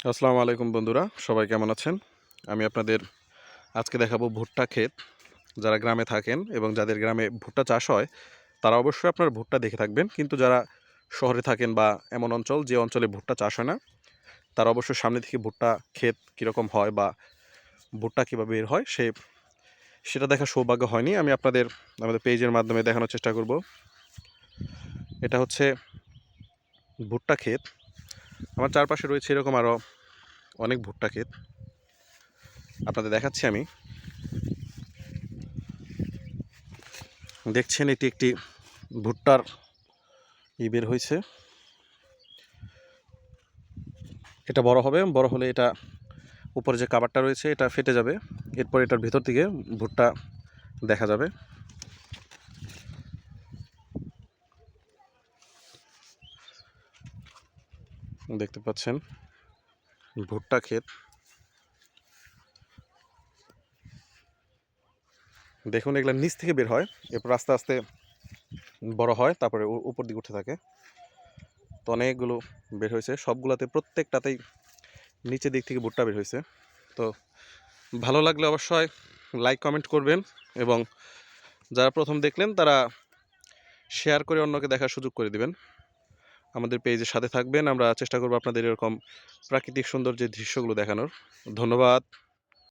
আসসালামু আলাইকুম বন্ধুরা, সবাই কেমন আছেন? আমি আপনাদের আজকে দেখাবো ভুট্টা ক্ষেত। যারা গ্রামে থাকেন এবং যাদের গ্রামে ভুট্টা চাষ হয় তারা অবশ্যই আপনার ভুট্টা দেখে থাকবেন, কিন্তু যারা শহরে থাকেন বা এমন অঞ্চল যে অঞ্চলে ভুট্টা চাষ হয় না তারা অবশ্যই সামনে থেকে ভুট্টা ক্ষেত কীরকম হয় বা ভুট্টা কীভাবে বের হয় সেটা দেখার সৌভাগ্য হয়নি। আমি আপনাদের আমাদের পেজের মাধ্যমে দেখানোর চেষ্টা করব। এটা হচ্ছে ভুট্টা ক্ষেত। আমার চারপাশে রয়েছে এরকম আরও অনেক ভুট্টা ক্ষেত, আপনাদের দেখাচ্ছি। আমি দেখছেন এটি একটি ভুট্টার বের হয়েছে। এটা বড় হবে, বড় হলে এটা উপরে যে কাভারটা রয়েছে এটা ফেটে যাবে, এরপর এটার ভেতর থেকে ভুট্টা দেখা যাবে। দেখতে পাচ্ছেন ভুট্টা ক্ষেত। দেখুন এগুলো নিচ থেকে বের হয়, এরপর আস্তে আস্তে বড় হয়, তারপরে উপর দিকে উঠে থাকে। তো অনেকগুলো বের হয়েছে, সবগুলোতে প্রত্যেকটাতেই নিচের দিক থেকে ভুট্টা বের হয়েছে। তো ভালো লাগলে অবশ্যই লাইক কমেন্ট করবেন, এবং যারা প্রথম দেখলেন তারা শেয়ার করে অন্যকে দেখার সুযোগ করে দিবেন। আমাদের পেজের সাথে থাকবেন, আমরা চেষ্টা করব আপনাদের এরকম প্রাকৃতিক সৌন্দর্যের দৃশ্যগুলো দেখানোর। ধন্যবাদ।